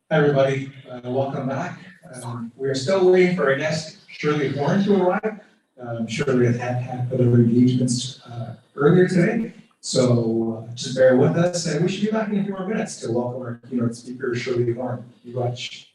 Hi, everybody. Welcome back. We are still waiting for our guest, Shirley Horton, to arrive. Shirley had other engagements earlier today, so just bear with us, and we should be back in a few more minutes to welcome our keynote speaker, Shirley Horton. You watch.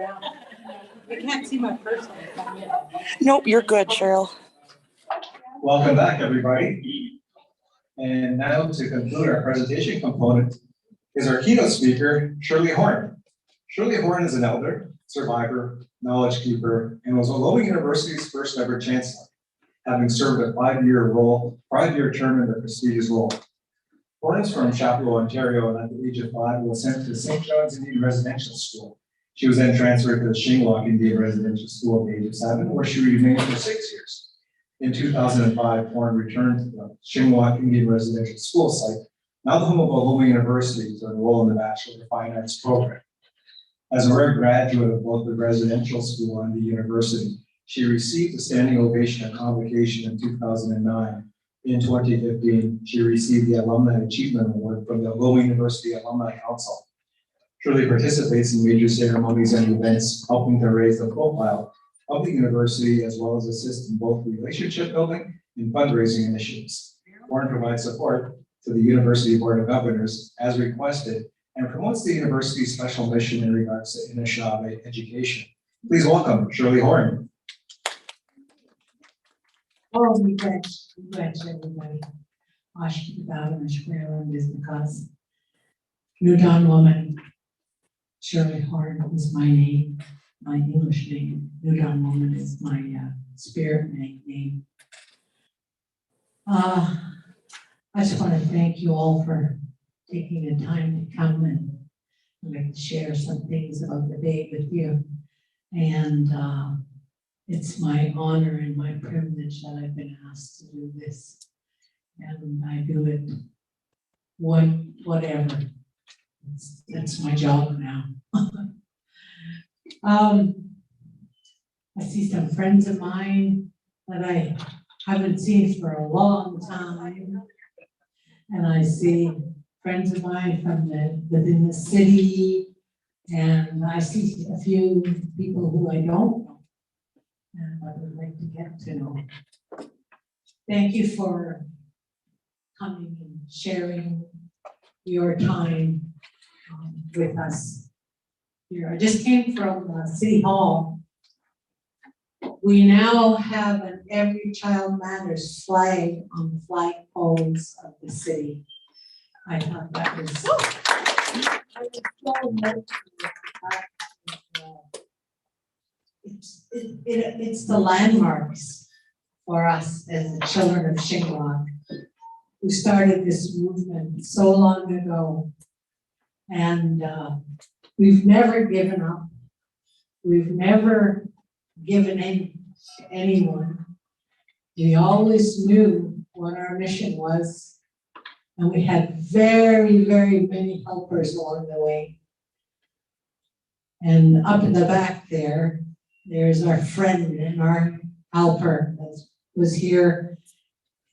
around. I can't see my person. Nope, you're good, Cheryl. Welcome back, everybody. And now to conclude our presentation component is our keynote speaker, Shirley Horton. Shirley Horton is an elder, survivor, knowledge keeper, and was Loyola University's first ever chancellor, having served a five-year term in the prestigious role. Horton is from Chapel, Ontario, and at the age of 5 was sent to St. John's Indian Residential School. She was then transferred to the Shingwalk Indian Residential School at the age of 7, where she remained for 6 years. In 2005, Horton returned to the Shingwalk Indian Residential School site, now the home of Loyola University, to enroll in the Bachelor of Fine Arts program. As a rare graduate of both the residential school and the university, she received a standing ovation and convocation in 2009. In 2015, she received the Alumni Achievement Award from the Loyola University Alumni Council. Shirley participates in major ceremonies and events, helping to raise the profile of the university, as well as assist in both relationship building and fundraising initiatives. Horton provides support to the University Board of Governors as requested and promotes the university's special mission in regards to Anishinaabe education. Please welcome Shirley Horton. Oh, we bet everybody. Ashkabal and Shquareland is because Nudon woman, Shirley Horton is my name, my English name. Nudon woman is my spirit name. I just want to thank you all for taking the time to come and like to share some things about the day with you. And it's my honor and my privilege that I've been asked to do this. And I do it whatever. That's my job now. I see some friends of mine that I haven't seen for a long time. And I see friends of mine from within the city. And I see a few people who I don't know. And I would like to get to know. Thank you for coming and sharing your time with us here. I just came from City Hall. We now have an Every Child Matters flag on the flagpoles of the city. I thought that was so it's the landmarks for us as the children of Shingwalk, who started this movement so long ago. And we've never given up. We've never given in to anyone. We always knew what our mission was. And we had very, very many helpers along the way. And up in the back there's our friend and our helper that was here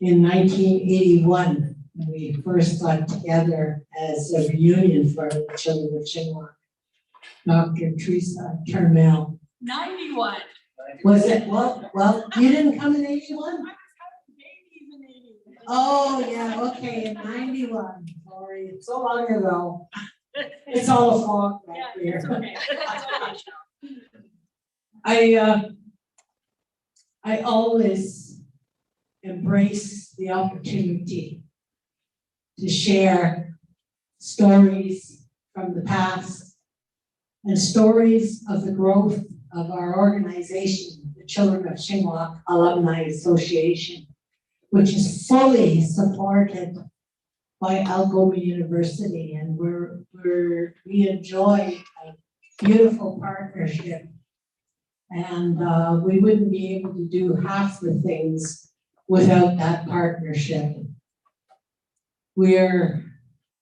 in 1981 when we first got together as a reunion for the children of Shingwalk. Dr. Teresa Termel. 91. Was it? Well, you didn't come in 81? Oh, yeah, okay, in 91. Sorry, it's so long ago. It's all a fog back here. I always embrace the opportunity to share stories from the past and stories of the growth of our organization, the Children of Shingwalk Alumni Association, which is fully supported by Algoma University, and we enjoy a beautiful partnership. And we wouldn't be able to do half the things without that partnership. We're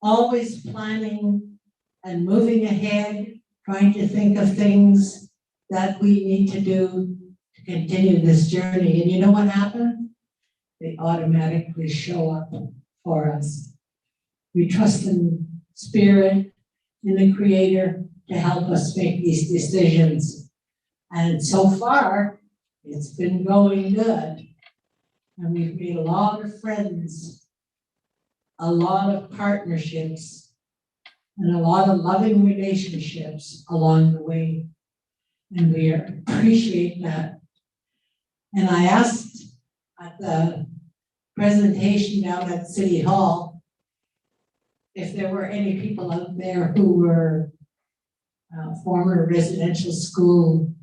always planning and moving ahead, trying to think of things that we need to do to continue this journey. And you know what happened? They automatically show up for us. We trust in Spirit, in the Creator, to help us make these decisions. And so far, it's been going good. And we've made a lot of friends, a lot of partnerships, and a lot of loving relationships along the way. And we appreciate that. And I asked at the presentation down at City Hall if there were any people out there who were former residential school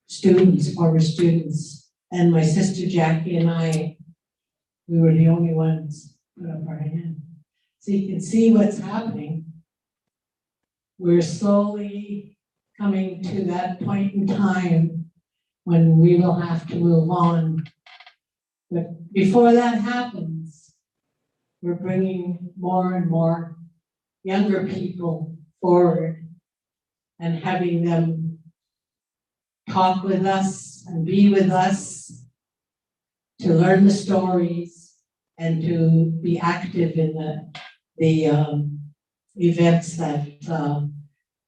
students, former students. And my sister Jackie and I, we were the only ones put up our hand. So you can see what's happening. We're slowly coming to that point in time when we will have to move on. But before that happens, we're bringing more and more younger people forward and having them talk with us and be with us to learn the stories and to be active in the events that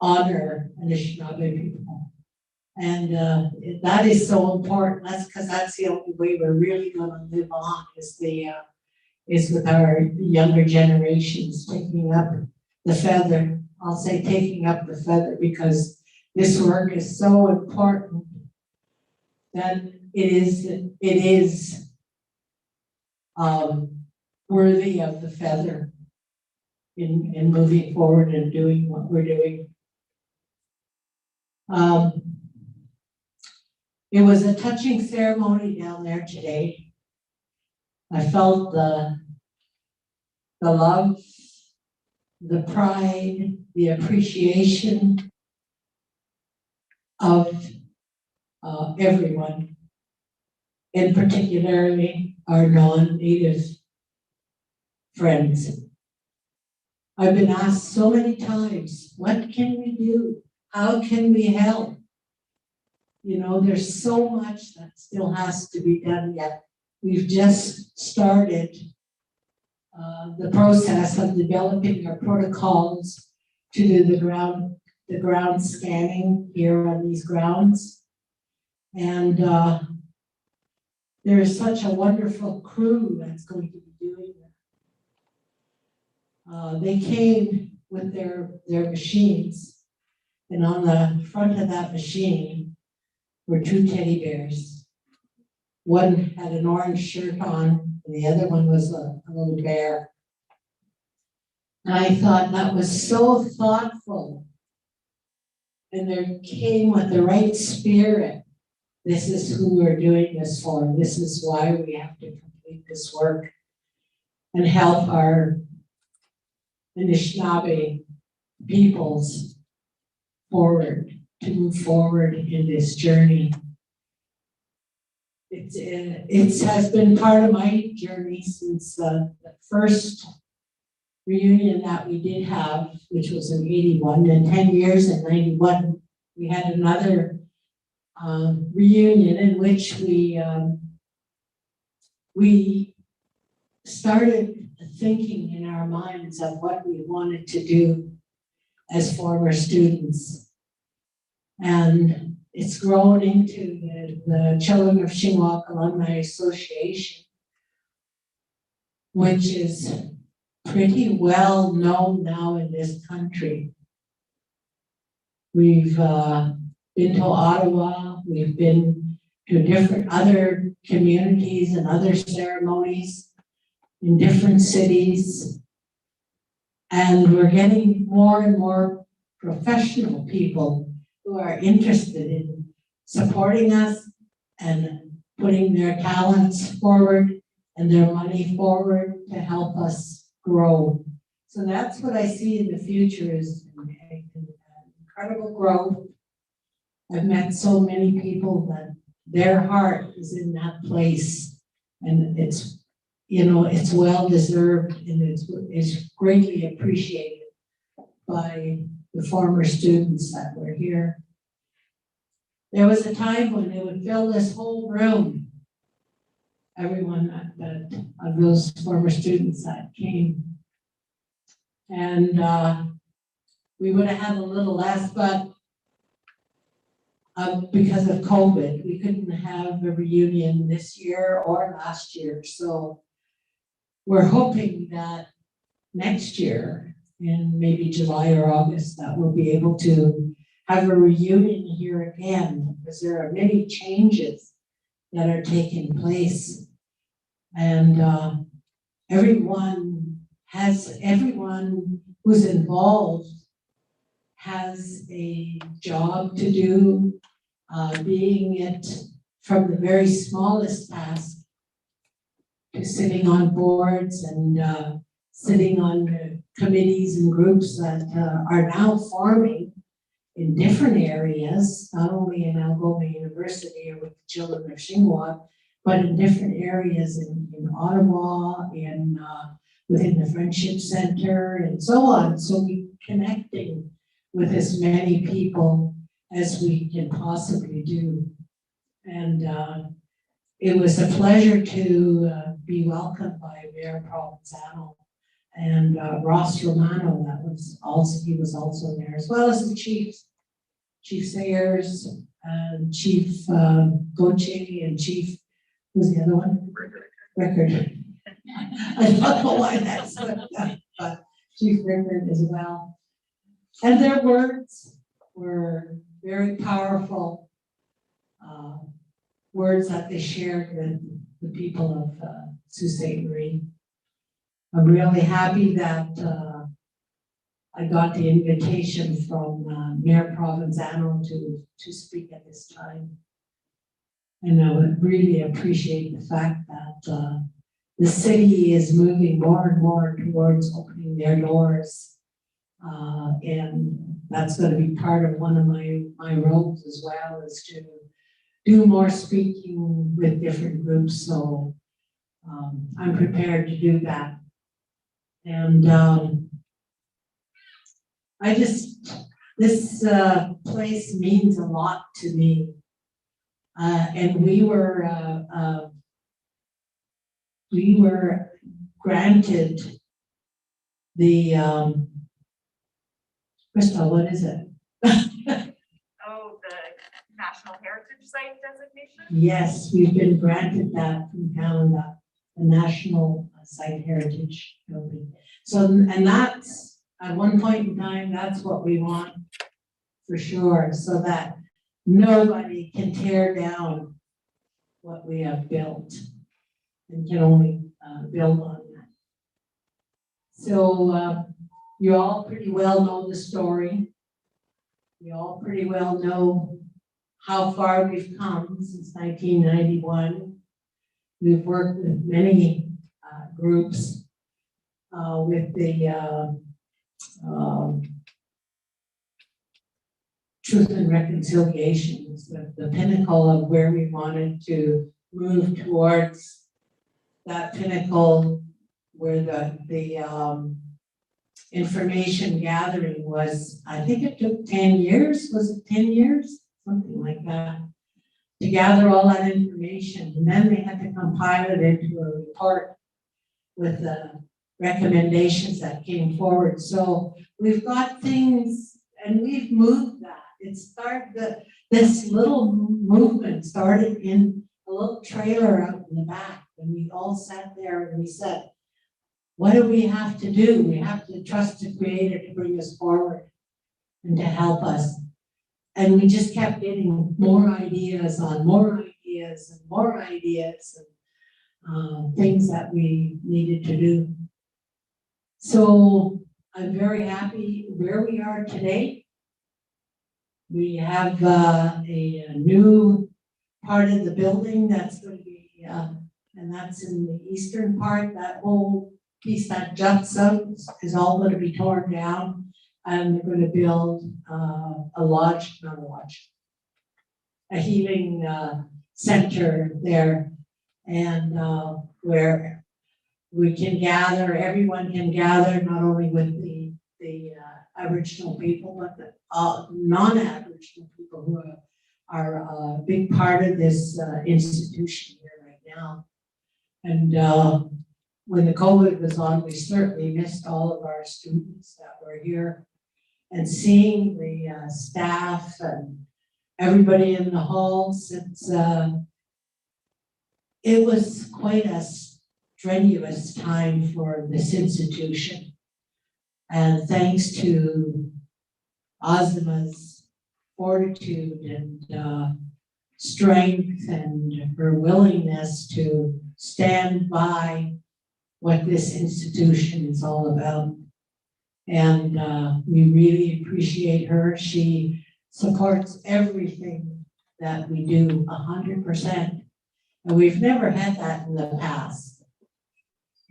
honor Anishinaabe people. And that is so important. That's because that's the only way we're really going to live on is with our younger generations taking up the feather. I'll say taking up the feather because this work is so important that it is worthy of the feather in moving forward and doing what we're doing. It was a touching ceremony down there today. I felt the love, the pride, the appreciation of everyone, and particularly our non-Native friends. I've been asked so many times, what can we do? How can we help? You know, there's so much that still has to be done yet. We've just started the process of developing our protocols to do the ground scanning here on these grounds. And there is such a wonderful crew that's going to be doing that. They came with their machines, and on the front of that machine were 2 teddy bears. One had an orange shirt on, and the other one was a little bear. And I thought that was so thoughtful. And they came with the right spirit. This is who we're doing this for. This is why we have to complete this work and help our Anishinaabe peoples forward, to move forward in this journey. It has been part of my journey since the first reunion that we did have, which was in 81, and 10 years in 91, we had another reunion in which we started thinking in our minds of what we wanted to do as former students. And it's grown into the Children of Shingwak Alumni Association, which is pretty well known now in this country. We've been to Ottawa, we've been to different other communities and other ceremonies in different cities. And we're getting more and more professional people who are interested in supporting us and putting their talents forward and their money forward to help us grow. So that's what I see in the future is incredible growth. I've met so many people that their heart is in that place, and it's, you know, it's well deserved, and it's greatly appreciated by the former students that were here. There was a time when they would fill this whole room, everyone of those former students that came. And we would have had a little less, but because of COVID, we couldn't have a reunion this year or last year. So we're hoping that next year, in maybe July or August, that we'll be able to have a reunion here again, because there are many changes that are taking place. And everyone who's involved has a job to do, being it from the very smallest task to sitting on boards and sitting on committees and groups that are now forming in different areas, not only in Algoma University or with the children of Xinhua, but in different areas in Ottawa, within the Friendship Center and so on. So we're connecting with as many people as we can possibly do. And it was a pleasure to be welcomed by Mayor Provenzano and Ross Romano. He was also there, as well as the chiefs, Chief Sayers, Chief Goche, and Chief, who's the other one? Rickard. I don't know why that slipped out, but Chief Rickard as well. And their words were very powerful words that they shared with the people of Sault Ste. Marie. I'm really happy that I got the invitation from Mayor Provenzano to speak at this time. And I would really appreciate the fact that the city is moving more and more towards opening their doors. And that's going to be part of one of my roles as well, is to do more speaking with different groups. So I'm prepared to do that. And this place means a lot to me. And we were granted the, Crystal, what is it? Oh, the National Heritage Site designation? Yes, we've been granted that from Canada, the National Site Heritage Building. So, and that's, at one point in time, that's what we want for sure, so that nobody can tear down what we have built and can only build on that. So you all pretty well know the story. You all pretty well know how far we've come since 1991. We've worked with many groups with the Truth and Reconciliation was the pinnacle of where we wanted to move towards that pinnacle where the information gathering was. I think it took 10 years, was it 10 years? Something like that, to gather all that information. And then they had to compile it into a report with the recommendations that came forward. So we've got things, and we've moved that. It started, this little movement started in a little trailer out in the back, and we all sat there and we said, what do we have to do? We have to trust the Creator to bring us forward and to help us. And we just kept getting more ideas on more ideas and more ideas and things that we needed to do. So I'm very happy where we are today. We have a new part of the building that's going to be, and that's in the eastern part. That whole piece that juts out is all going to be torn down. And they're going to build a healing center there, and where we can gather, everyone can gather, not only with the Aboriginal people, but the non-Aboriginal people who are a big part of this institution here right now. And when the COVID was on, we certainly missed all of our students that were here. And seeing the staff and everybody in the halls, it was quite a strenuous time for this institution. And thanks to Ozma's fortitude and strength and her willingness to stand by what this institution is all about. And we really appreciate her. She supports everything that we do 100%. And we've never had that in the past.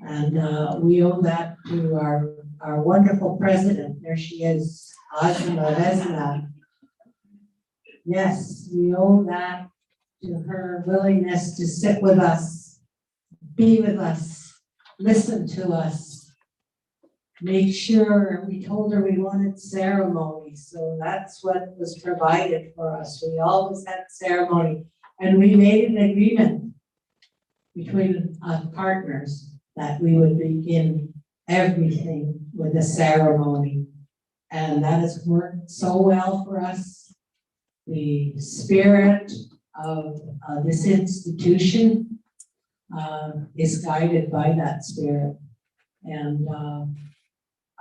And we owe that to our wonderful president. There she is, Azma Vesna. Yes, we owe that to her willingness to sit with us, be with us, listen to us, make sure. We told her we wanted ceremony, so that's what was provided for us. We always had ceremony, and we made an agreement between us partners that we would begin everything with a ceremony, and that has worked so well for us. The spirit of this institution is guided by that spirit. And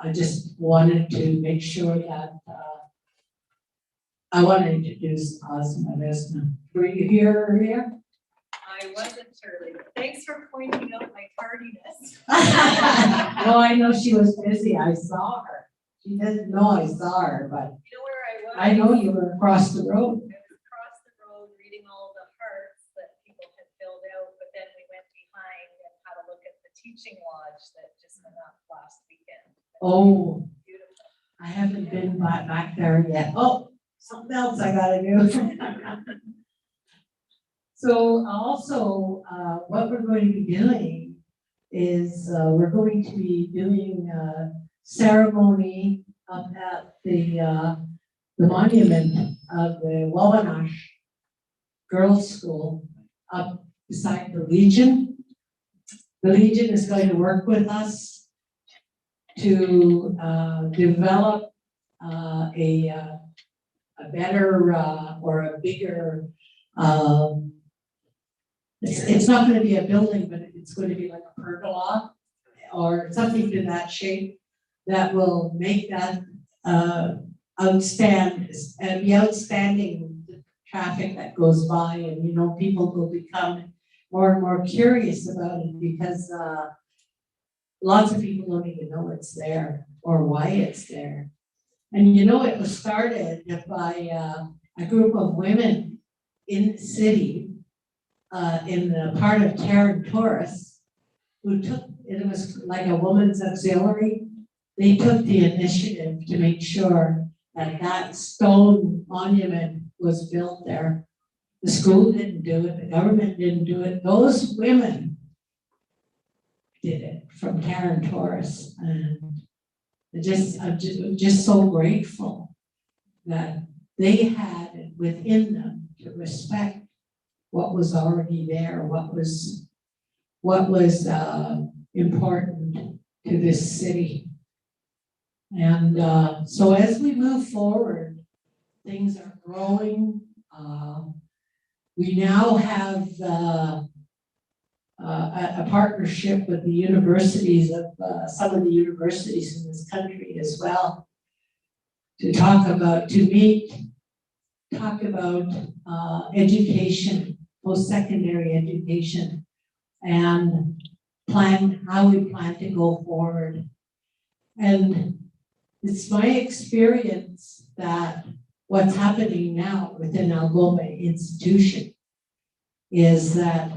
I just wanted to make sure that I want to introduce Azma Vesna. Were you here earlier? I wasn't, Shirley, but thanks for pointing out my tardiness. No, I know she was busy. I saw her. She didn't know I saw her, but You know where I was? I know you were across the road. I was across the road reading all the hearts that people had filled out, but then we went behind and had a look at the teaching lodge that just went up last weekend. Oh, Beautiful. I haven't been back there yet. Oh, something else I gotta do. So also, what we're going to be doing is we're going to be doing a ceremony up at the monument of the Wawanash Girls' School up beside the Legion. The Legion is going to work with us to develop a better or a bigger, it's not going to be a building, but it's going to be like a pergola or something to that shape that will make that outstanding traffic that goes by, and people will become more and more curious about it because lots of people don't even know it's there or why it's there. And it was started by a group of women in the city in the part of Terran Taurus who took, it was like a woman's auxiliary. They took the initiative to make sure that that stone monument was built there. The school didn't do it, the government didn't do it. Those women did it from Terran Taurus. And I'm just so grateful that they had it within them to respect what was already there, what was important to this city. And so as we move forward, things are growing. We now have a partnership with the universities of some of the universities in this country as well to talk about education, post-secondary education, and plan how we plan to go forward. And it's my experience that what's happening now within Algoma institution is that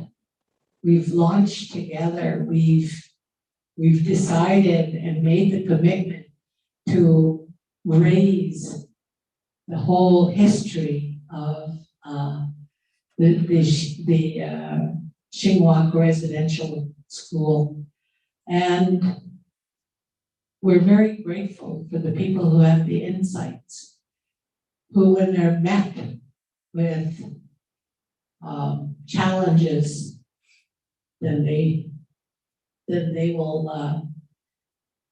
we've launched together, we've decided and made the commitment to raise the whole history of the Shingwak Residential School. And we're very grateful for the people who have the insights, who when they're met with challenges, then they will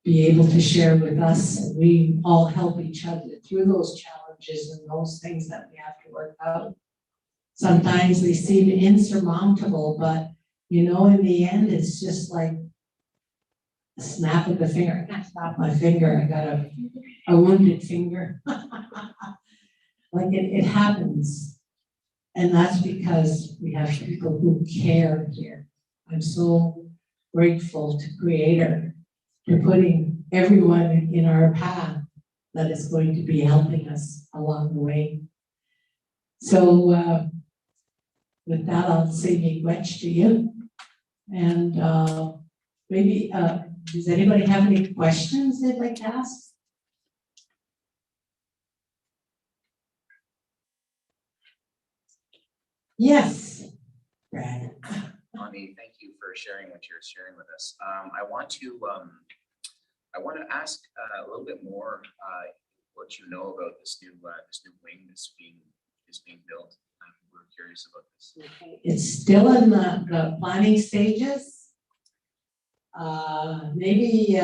be able to share with us. And we all help each other through those challenges and those things that we have to work out. Sometimes they seem insurmountable, but in the end, it's just like a snap of the finger. I can't snap my finger. I got a wounded finger. like it happens. And that's because we have people who care here. I'm so grateful to Creator for putting everyone in our path that is going to be helping us along the way. So with that, I'll say miigwech to you. And maybe, does anybody have any questions they'd like to ask? Yes, Brad. Bonnie, thank you for sharing what you're sharing with us. I want to ask a little bit more what you know about this new wing that's being built. We're curious about this. It's still in the planning stages. Maybe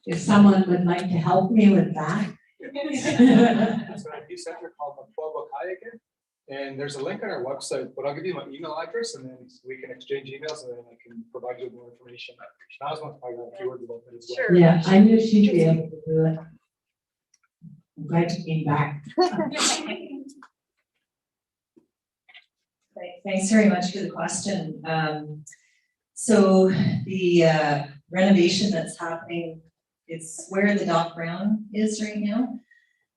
if someone would like to help me with that. It's an IT center called Untitled, and there's a link on our website, but I'll give you my email address and then we can exchange emails and then I can provide you with more information. I was going to find out a few words about it as well. Sure. Yeah, I knew she'd be able to do it. I'm glad you came back. Thanks very much for the question. So the renovation that's happening, it's where the Doc Brown is right now.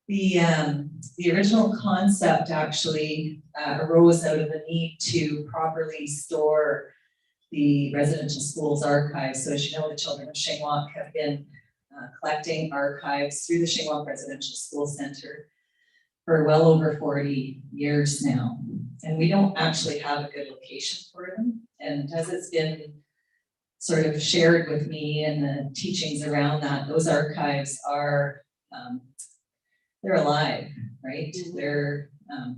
The original concept actually arose out of the need to properly store the residential schools archives. So as you know, the children of Shingwalk have been collecting archives through the Shingwalk Residential School Center for well over 40 years now. And we don't actually have a good location for them. And as it's been sort of shared with me and the teachings around that, those archives are, they're alive, right? They're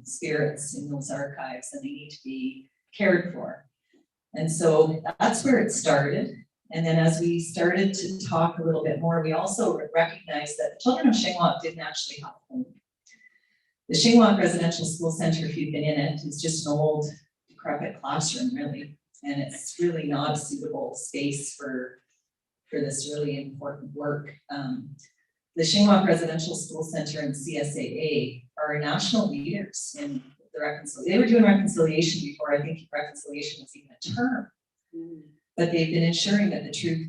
spirits in those archives and they need to be cared for. And so that's where it started. And then as we started to talk a little bit more, we also recognized that the children of Shingwalk didn't actually have a home. The Shingwalk Residential School Center, if you've been in it, is just an old decrepit classroom, really. And it's really not a suitable space for this really important work. The Shingwalk Residential School Center and CSAA are national leaders in the reconciliation. They were doing reconciliation before I think reconciliation was even a term. But they've been ensuring that the truth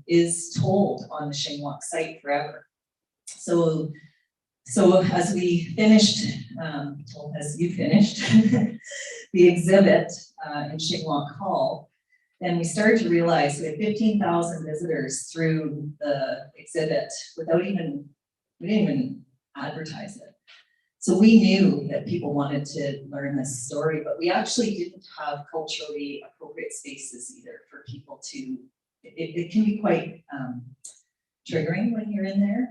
is told on the Shingwalk site forever. So as we finished, well, as you finished the exhibit in Shingwalk Hall, then we started to realize we had 15,000 visitors through the exhibit without even, we didn't even advertise it. So we knew that people wanted to learn this story, but we actually didn't have culturally appropriate spaces either for people to, it can be quite triggering when you're in there,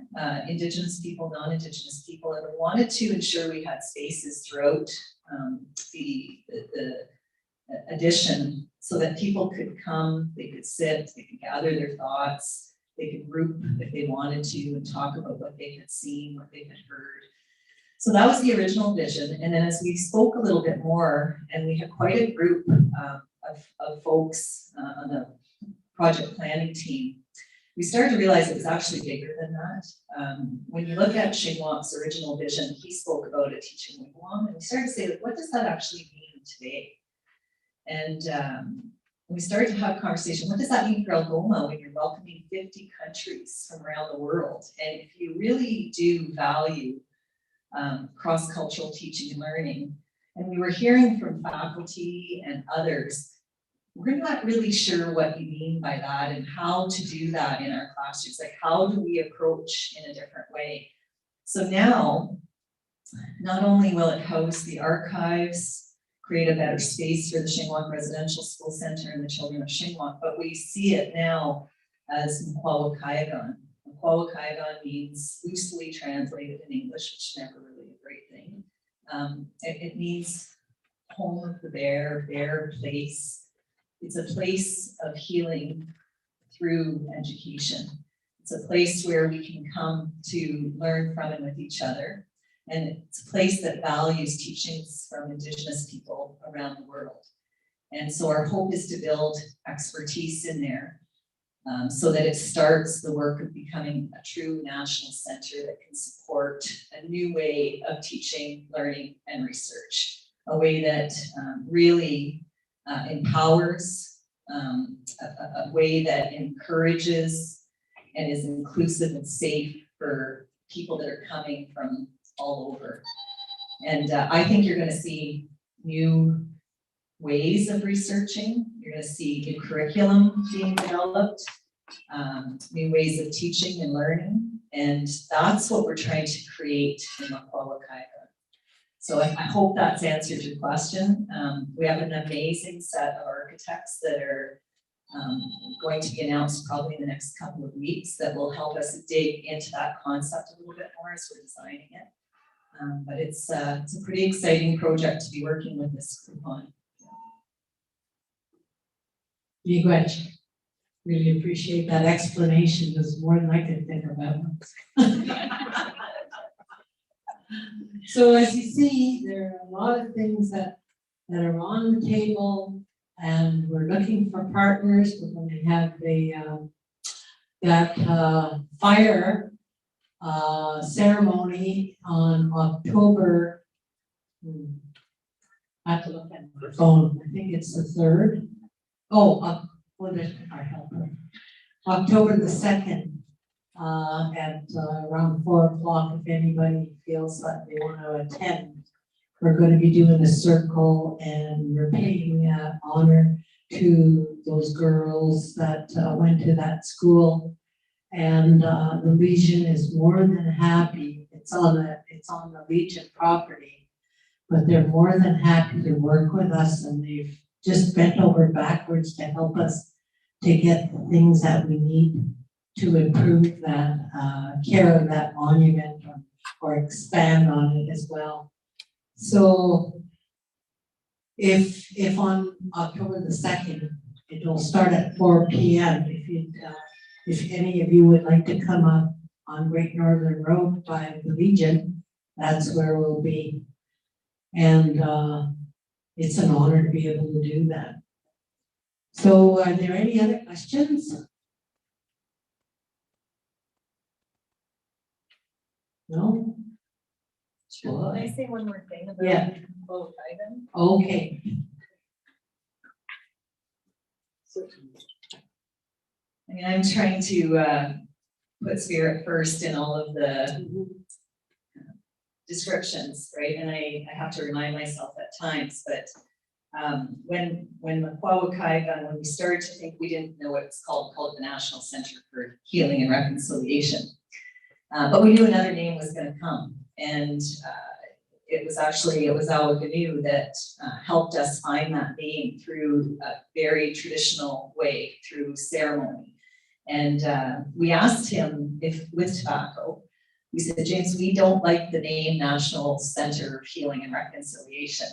Indigenous people, non-Indigenous people, and we wanted to ensure we had spaces throughout the edition so that people could come, they could sit, they could gather their thoughts, they could group if they wanted to and talk about what they had seen, what they had heard. So that was the original vision. And then as we spoke a little bit more, and we had quite a group of folks on the project planning team, we started to realize it was actually bigger than that. When you look at Shingwalk's original vision, he spoke about a teaching wigwam, and we started to say, like, what does that actually mean today? And we started to have a conversation, what does that mean for Algoma when you're welcoming 50 countries from around the world? And if you really do value cross-cultural teaching and learning, and we were hearing from faculty and others, we're not really sure what you mean by that and how to do that in our classrooms. Like, how do we approach in a different way? So now, not only will it house the archives, create a better space for the Shingwalk Residential School Center and the children of Shingwalk, but we see it now as Mkwawakayagan. Mkwawakayagan means, loosely translated in English, which is never really a great thing. It means home of the bear place. It's a place of healing through education. It's a place where we can come to learn from and with each other. And it's a place that values teachings from Indigenous people around the world. And so our hope is to build expertise in there so that it starts the work of becoming a true national center that can support a new way of teaching, learning, and research, a way that really empowers, a way that encourages and is inclusive and safe for people that are coming from all over. And I think you're gonna see new ways of researching. You're gonna see new curriculum being developed, new ways of teaching and learning. And that's what we're trying to create in Makwawakaiga. So I hope that's answered your question. We have an amazing set of architects that are going to be announced probably in the next couple of weeks that will help us dig into that concept a little bit more as we're designing it. But it's a pretty exciting project to be working with this group on. Miigwech, really appreciate that explanation. There's more than I could think about. So as you see, there are a lot of things that are on the table, and we're looking for partners. We're going to have that fire ceremony on October. I have to look at my phone. I think it's the 3rd. Oh, what is our helper? October the 2nd, at around 4 o'clock, if anybody feels that they want to attend. We're going to be doing a circle, and we're paying honor to those girls that went to that school. And the Legion is more than happy. It's on the Legion property, but they're more than happy to work with us, and they've just bent over backwards to help us to get the things that we need to improve that care of that monument, or expand on it as well. So if on October the 2nd, it will start at 4 p.m. If any of you would like to come up on Great Northern Road by the Legion, that's where we'll be. And it's an honor to be able to do that. So are there any other questions? No? Can I say one more thing about Yeah. both items? Okay. I mean, I'm trying to put spirit first in all of the descriptions, right? And I have to remind myself at times, but when Makwawakaiga, when we started to think, we didn't know what it's called the National Center for Healing and Reconciliation. But we knew another name was gonna come. And it was Awaganu that helped us find that name through a very traditional way, through ceremony. And we asked him if, with tobacco, we said, James, we don't like the name National Center of Healing and Reconciliation.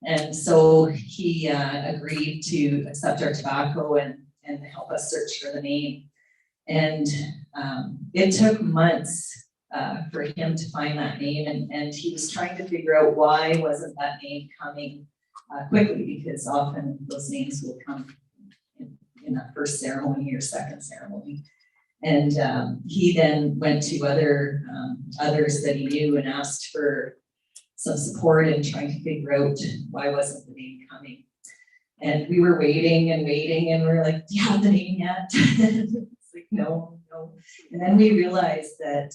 And so he agreed to accept our tobacco and help us search for the name. And it took months for him to find that name, and he was trying to figure out why wasn't that name coming quickly, because often those names will come in that first ceremony or second ceremony. And he then went to others that he knew and asked for some support in trying to figure out why wasn't the name coming. And we were waiting and waiting, and we're like, do you have the name yet? It's like, no. And then we realized that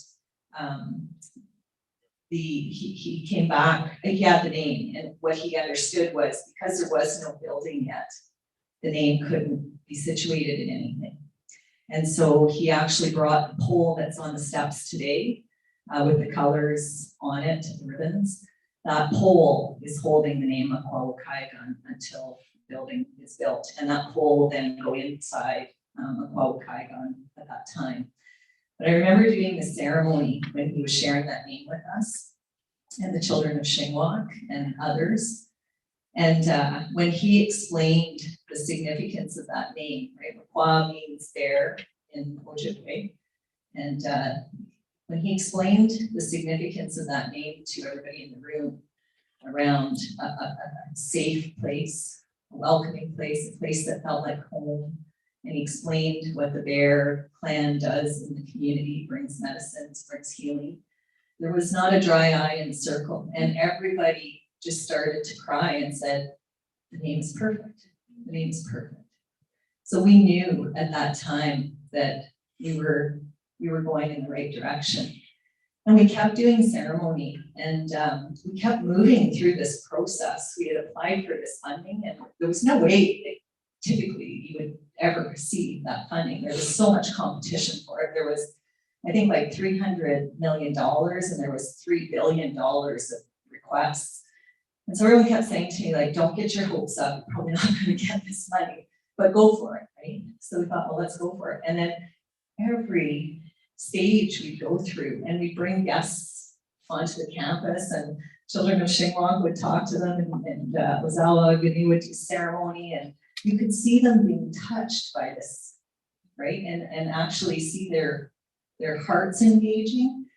he came back, he had the name, and what he understood was because there was no building yet, the name couldn't be situated in anything. And so he actually brought the pole that's on the steps today with the colors on it, the ribbons. That pole is holding the name of Makwawakaiga until the building is built. And that pole will then go inside Makwawakaiga at that time. But I remember doing the ceremony when he was sharing that name with us and the children of Shingwak and others. And when he explained the significance of that name, right? Makwa means bear in Ojibwe. And when he explained the significance of that name to everybody in the room around a safe place, a welcoming place, a place that felt like home, And he explained what the Bear Clan does in the community, brings medicines, brings healing. There was not a dry eye in the circle, and everybody just started to cry and said, the name is perfect, the name is perfect. So we knew at that time that we were going in the right direction. And we kept doing ceremony, and we kept moving through this process. We had applied for this funding, and there was no way that typically you would ever receive that funding. There was so much competition for it. There was, I think, like $300 million, and there was $3 billion of requests. And so everyone kept saying to me, like, don't get your hopes up, you're probably not gonna get this money, but go for it, right? So we thought, well, let's go for it. And then every stage we go through, and we bring guests onto the campus, and children of Shinwag would talk to them, and Wazawa Ganu would do ceremony, and you could see them being touched by this, right? And actually see their hearts engaging.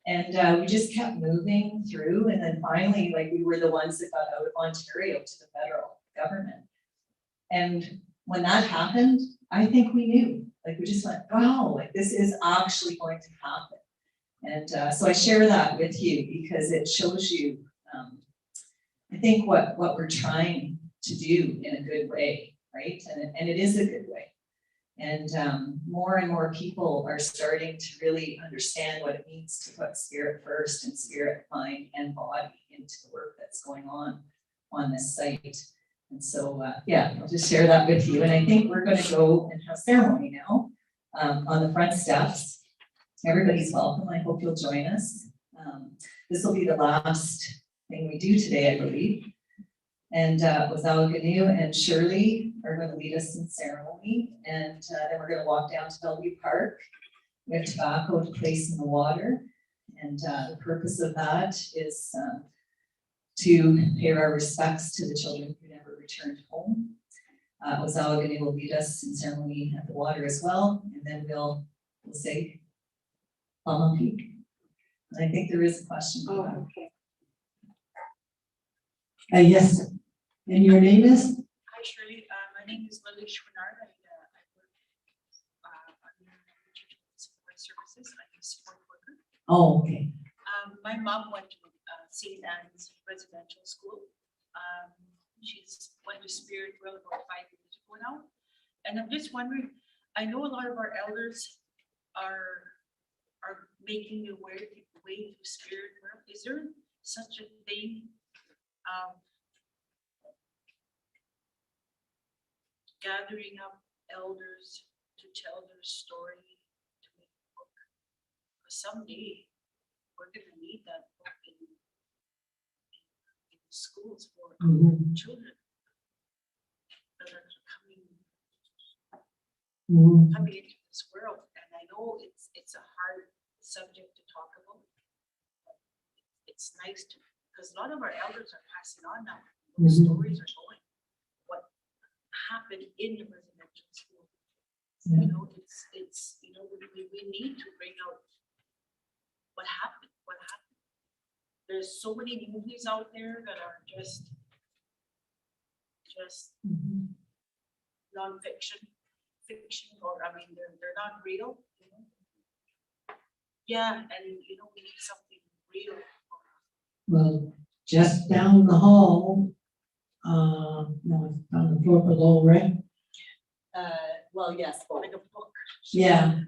And we just kept moving through, and then finally, like, we were the ones that got out of Ontario to the federal government. And when that happened, I think we knew, like, we just went, wow, like, this is actually going to happen. And so I share that with you because it shows you, I think, what we're trying to do in a good way, right? And it is a good way. And more people are starting to really understand what it means to put spirit first, and spirit, mind, and body into the work that's going on this site. And so, yeah, I'll just share that with you. And I think we're going to go and have ceremony now on the front steps. Everybody's welcome. I hope you'll join us. This will be the last thing we do today, I believe. And Wazawa Ganu and Shirley are going to lead us in ceremony. And then we're going to walk down to Bellevue Park. We have tobacco to place in the water. And the purpose of that is to pay our respects to the children who never returned home. Wazawa Ganu will lead us in ceremony at the water as well. And then we'll say, Pamaki. And I think there is a question. Oh, okay. Yes, and your name is? Hi, Shirley. My name is Lily Schwinard. I work under support services. I'm a support worker. Oh, okay. My mom went to St. Anne's residential school. She's went to Spirit World about 5 years ago now. And I'm just wondering, I know a lot of our elders are making the way to Spirit World. Is there such a thing? Gathering up elders to tell their story, to make a book. Because someday we're going to need that book in schools for children that are coming into this world. And I know it's a hard subject to talk about. But it's nice to, because a lot of our elders are passing on now. Those stories are going. What happened in the residential school? Yeah. You know, it's you know, we need to bring out what happened. There's so many movies out there that are just non-fiction, or I mean, they're not real. You know? Yeah, and you know, we need something real. Well, just down the hall, no, it's on the floor below, right? Well, yes, Like a book. Yeah.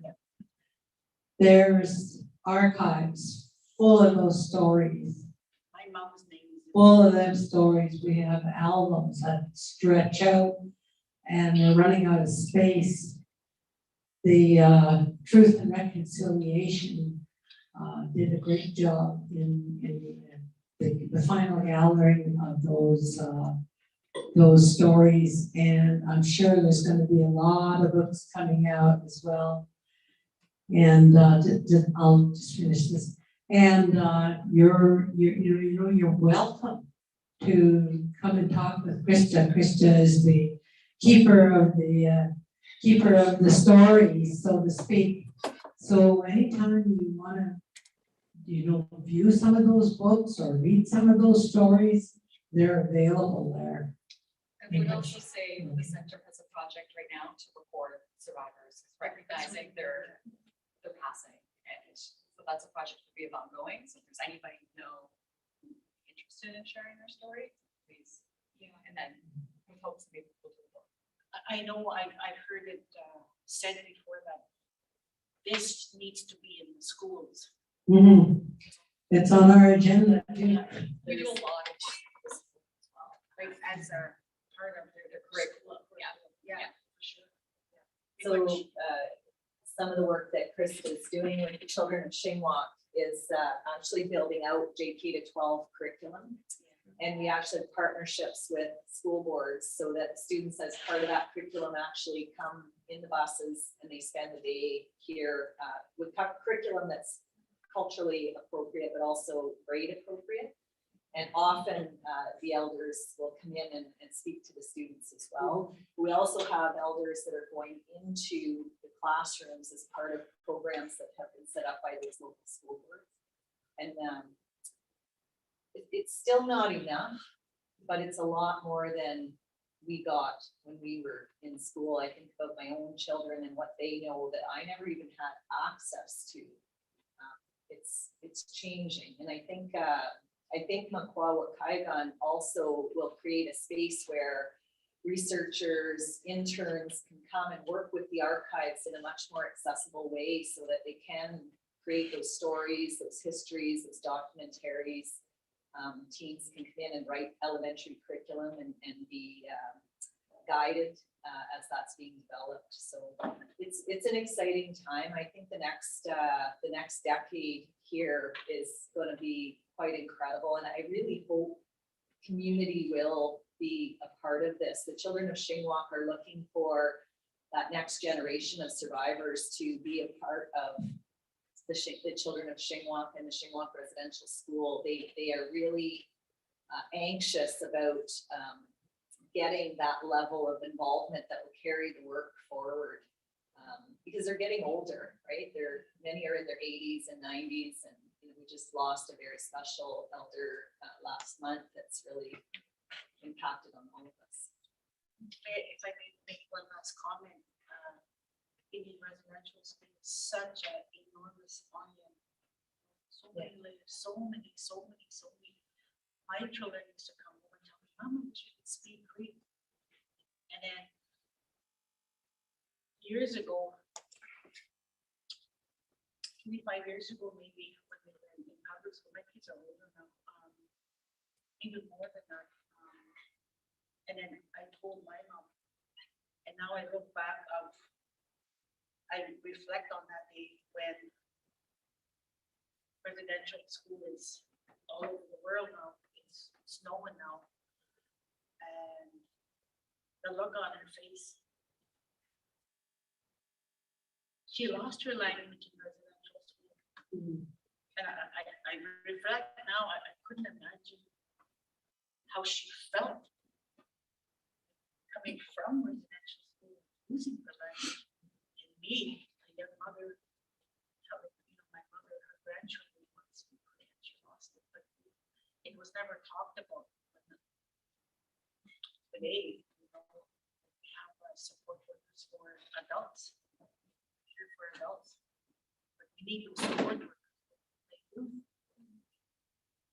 There's archives full of those stories, My mom's name is. full of them stories. We have albums that stretch out and they're running out of space. The Truth and Reconciliation did a great job in the final gathering of those stories, and I'm sure there's going to be a lot of books coming out as well. And I'll just finish this. And you're welcome to come and talk with Krista. Krista is the keeper of the stories, so to speak. So anytime you want to, view some of those books or read some of those stories, they're available there. And we would also say the center has a project project right now to record survivors, recognizing their passing. And so that's a project to be ongoing. So if there's anybody you know interested in sharing their story, please, and then with hopes maybe we'll do more. I know I've heard it said before that this needs to be in the schools. It's on our agenda. We do a lot of this as well, Like as a part of their curriculum. Yeah, for sure. So, some of the work that Chris is doing with the children of Shingwalk is actually building out JK to 12 curriculum. And we actually have partnerships with school boards so that students as part of that curriculum actually come in the buses and they spend the day here with curriculum that's culturally appropriate, but also grade appropriate. And often the elders will come in and speak to the students as well. We also have elders that are going into the classrooms as part of programs that have been set up by these local school boards. And it's still not enough, but it's a lot more than we got when we were in school. I think about my own children and what they know that I never even had access to. It's changing, and I think Makwa-Wakaigan also will create a space where researchers, interns can come and work with the archives in a much more accessible way so that they can create those stories, those histories, those documentaries. Teens can come in and write elementary curriculum and be guided as that's being developed. So it's an exciting time. I think the next decade here is going to be quite incredible, and I really hope community will be a part of this. The children of Shingwalk are looking for that next generation of survivors to be a part of the children of Shingwalk and the Shingwalk Residential School. They are really anxious about getting that level of involvement that will carry the work forward because they're getting older, right? Many are in their 80s and 90s, and we just lost a very special elder last month that's really impacted on all of us. If I may make one last comment, Indian residential has been such an enormous onion. So many layers, so many. My children used to come over and tell me, Mama, we should speak Greek. And then years ago, 25 years ago, maybe when we were in public school, my kids are older now, even more than that. And then I told my mom, and now I look back I reflect on that day when residential school is all over the world now. It's snowing now. And the look on her face. She lost her language in residential school. And I reflect now, I couldn't imagine how she felt coming from residential school, losing her language. Me, a young mother, telling my mother, her grandchildren want to speak Korean, she lost it, but it was never talked about. Today, we have support workers for adults, here for adults, but we need those support workers. Like you,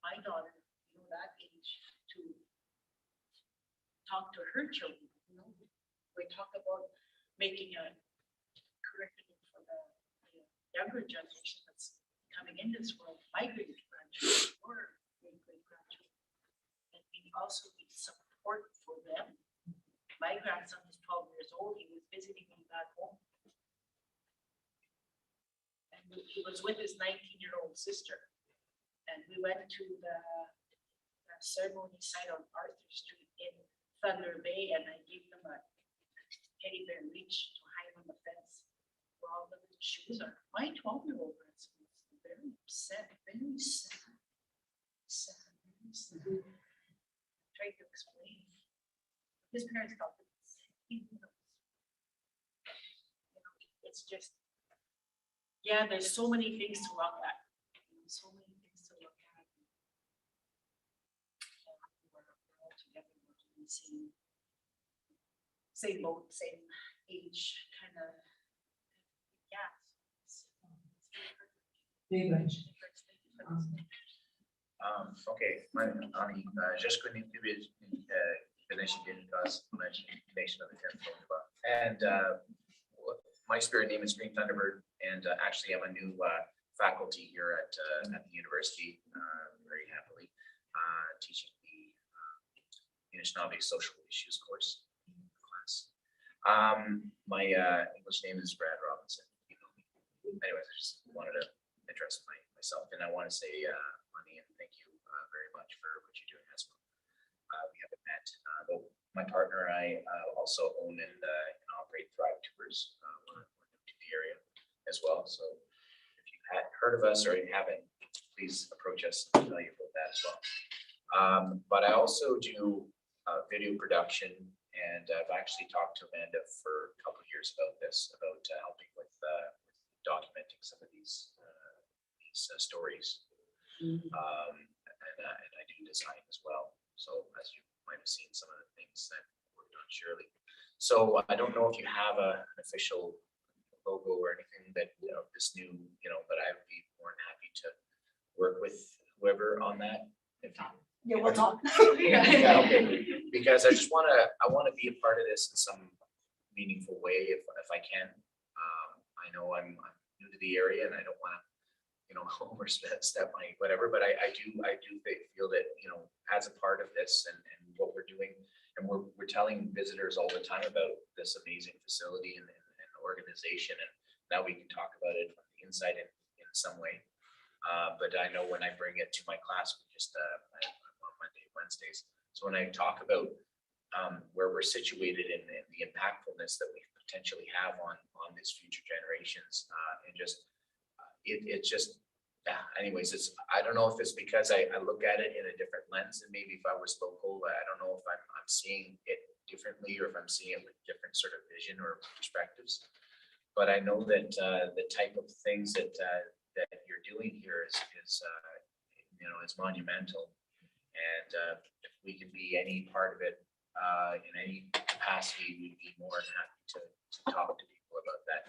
my daughter, that age, to talk to her children. We talk about making a curriculum for the younger generation that's coming in this world, migrated grandchildren or great-grandchildren. And we also need support for them. My grandson is 12 years old. He was visiting me back home. And he was with his 19-year-old sister. And we went to the ceremony site on Arthur Street in Thunder Bay, and I gave them a teddy bear leash to hang on the fence where all the little shoes are. My 12-year-old grandson was very upset, very sad. Tried to explain. His parents thought that it's just, yeah, there's so many things to look at. So many things to look at. We're all together, we're doing the same boat, same age, kind of, yeah. Very much. Okay, Ani, just contributed connection of the 10th October. And my spirit name is Green Thunderbird, and actually I'm a new faculty here at the university, very happily, teaching the Anishinaabe Social Issues course class. My English name is Brad Robinson. You know me. Anyways, I just wanted to address myself, and I want to say, Ani, and thank you very much for what you're doing as well. We haven't met, but my partner and I also own and operate Thrive Tours. We're new to the area as well. So if you hadn't heard of us or you haven't, please approach us and tell you about that as well. But I also do video production, and I've actually talked to Amanda for a couple of years about this, about helping with documenting some of these stories. And I do design as well. So as you might have seen some of the things that worked on Shirley. So I don't know if you have an official logo or anything that, this new, but I would be more than happy to work with whoever on that. Yeah, we'll talk. Yeah, okay. Because I want to be a part of this in some meaningful way if I can. I know I'm new to the area and I don't want to, overstep my whatever, but I do feel that, as a part of this and what we're doing, and we're telling visitors all the time about this amazing facility and organization, and now we can talk about it from the inside in some way. But I know when I bring it to my class, on Wednesdays. So when I talk about where we're situated and the impactfulness that we potentially have on these future generations, and just anyways, I don't know if it's because I look at it in a different lens, and maybe if I was local, I don't know if I'm seeing it differently or if I'm seeing it with different sort of vision or perspectives. But I know that the type of things that you're doing here is monumental, and if we can be any part of it in any capacity, we'd be more than happy to talk to people about that.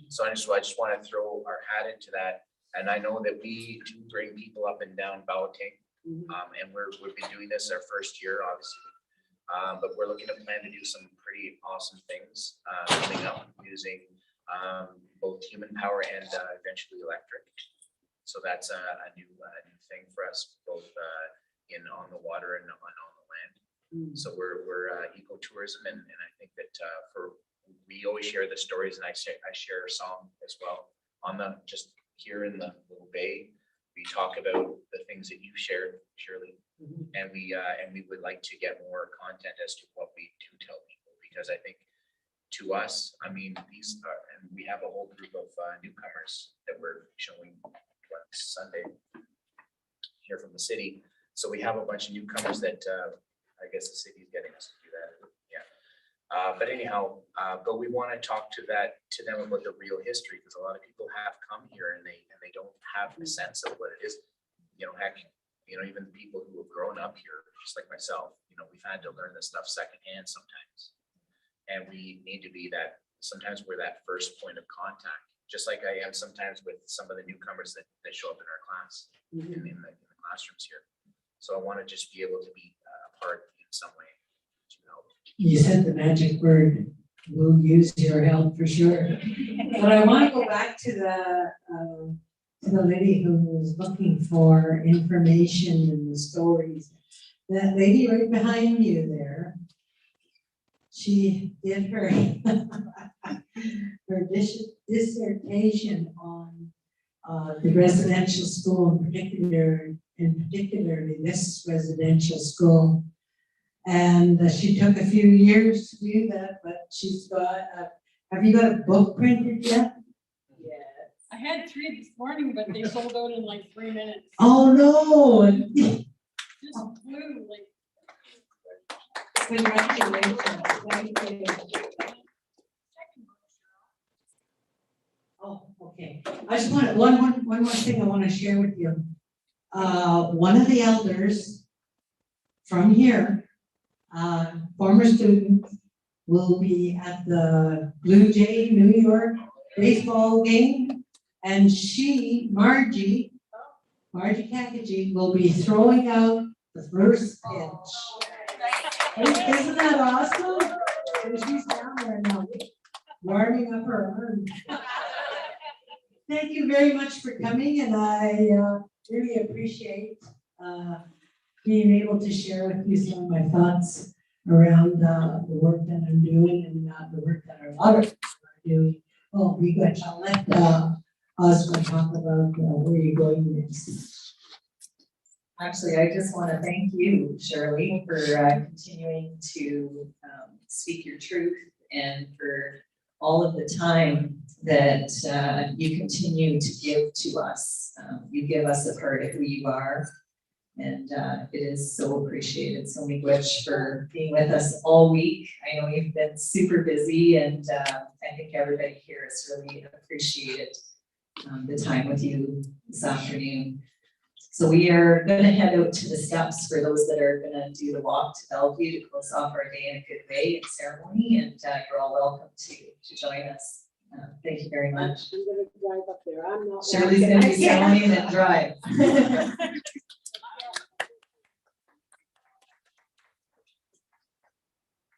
So I just want to throw our hat into that. And I know that we do bring people up and down Ballotine, and we've been doing this our first year, obviously. But we're looking to plan to do some pretty awesome things coming up using both human power and eventually electric. So that's a new thing for us, both on the water and on the land. So we're ecotourism, and I think that we always share the stories, and I share a song as well on just here in the little bay. We talk about the things that you shared, Shirley, and we would like to get more content as to what we do tell people, because I think to us, and we have a whole group of newcomers that we're showing Sunday here from the city. So we have a bunch of newcomers that I guess the city is getting us to do that. Yeah. But anyhow, but we want to talk to them about the real history, because a lot of people have come here and they don't have a sense of what it is. Heck, even people who have grown up here, just like myself, we've had to learn this stuff secondhand sometimes, and we need to be that. Sometimes we're that first point of contact, just like I am sometimes with some of the newcomers that show up in our class, in the classrooms here. So I want to just be able to be a part in some way to help. You said the magic word. We'll use your help for sure. But I want to go back to the lady who was looking for information in the stories. That lady right behind you there, she did her her dissertation on the residential school in particularly this residential school. And she took a few years to do that, but she's got, have you got a book printed yet? Yes. I had 3 this morning, but they sold out in like 3 minutes. Oh, no. Just flew like. Congratulations. Thank you. Oh, okay. I just want one more thing I want to share with you. One of the elders from here, former student, will be at the Blue Jay New York baseball game. And Margie Kakaji will be throwing out the first pitch. Isn't that awesome? And she's down there now, warming up her arm. Thank you very much for coming, and I really appreciate being able to share with you some of my thoughts around the work that I'm doing and the work that our auditors are doing. Oh, we got, I'll let Oscar talk about where you're going next. Actually, I just want to thank you, Shirley, for continuing to speak your truth and for all of the time that you continue to give to us. You give us a part of who you are, and it is so appreciated. So much for being with us all week. I know you've been super busy, and I think everybody here has really appreciated the time with you this afternoon. So we are going to head out to the steps for those that are going to do the walk to Bellevue to close off our day in a good way and ceremony, and you're all welcome to join us. Thank you very much. I'm gonna drive up there. I'm not. Shirley's going to be selling and drive.